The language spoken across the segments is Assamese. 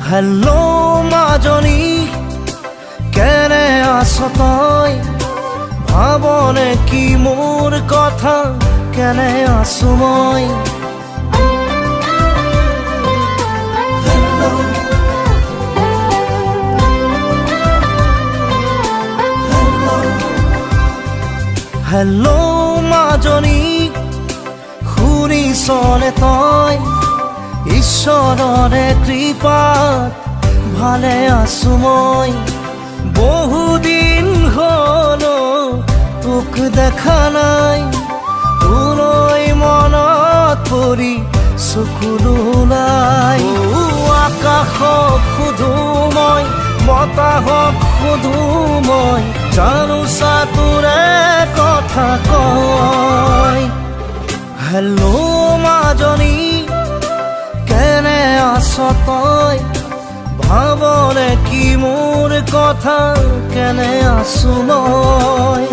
হেল্লো মাজনী কেনে আছ তই ভাবনে কি মোৰ কথা কেনে আছো মই হেল্লো মাজনী শুনিছনে তই ঈশ্বৰৰে কৃপাত ভালে আছো মই বহুদিন হল তোক দেখা নাই তোলৈ মনত পৰি চকুলো ওলাই আকাশক সোধো মই বতাহক সোধো মই জানো তোৰে কথা কয় হেল্লো মাজনী কেনে আছ তই ভাবনে কি মোৰ কথা কেনে আছো মই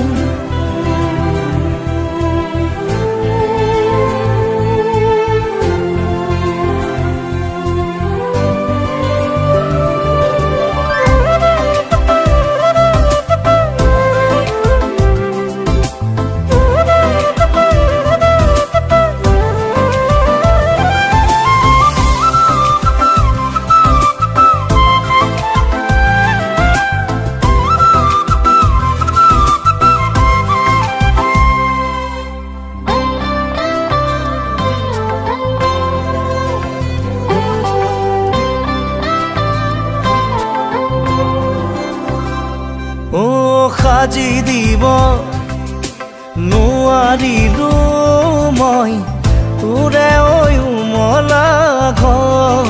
সাজি দিব নোৱাৰিলো মই তোৰে উমলা ঘৰ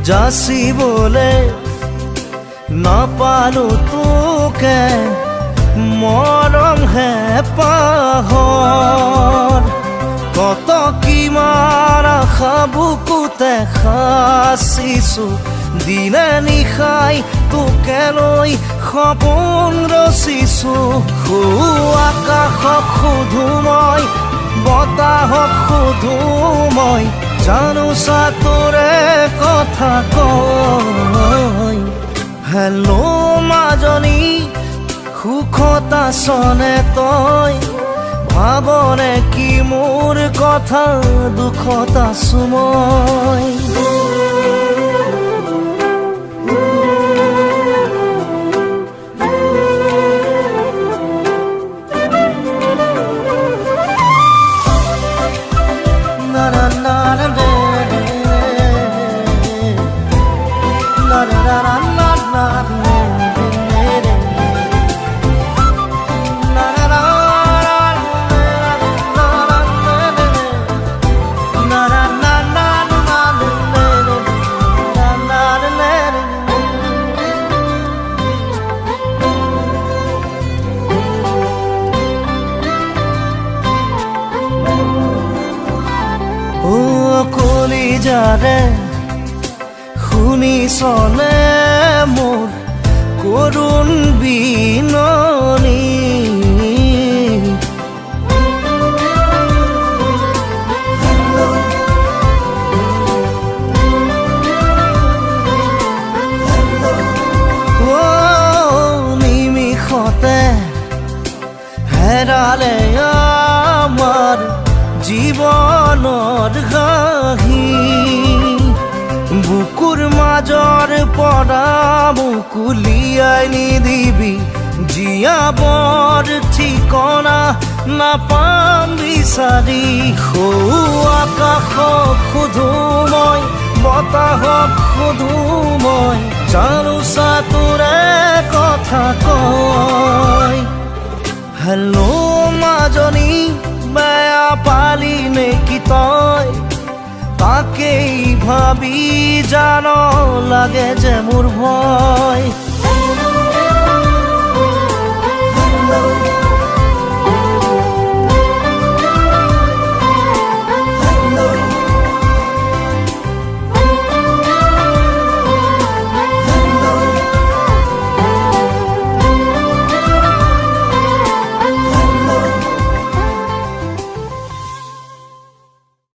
যাচিবলে নাপালো তোকে মৰম হে পাহৰ কত কিমান আশা বুকুতে সাচিছো দিনে নিশাই তোকে লৈ সপোন ৰচিছো আকাশক সোধো মই বতাহক সোধো মই জানো তোৰে কথা কয় হেল্লো মাজনী সুখত আছনে তই ভাবনে কি মোৰ কথা দুখত আছো মই কলিজাৰে শুনিছনে মোৰ কৰুণ বিননি নিমিষতে হেৰালে আমাৰ জীৱনৰ ঘাঁহি বুকুৰ মাজৰ পৰা মুকুলিয়াই নিদিবি জীয়াবৰ ঠিকনা নাপাম বিচাৰি আকাশক সোধো মই বতাহক সোধো মই জানো তোৰে কথা কয় হেল্লো মাজনী বেয়া পালি নেকি তই তাকেই ভাবি জানো লাগে যে মোৰ ভয়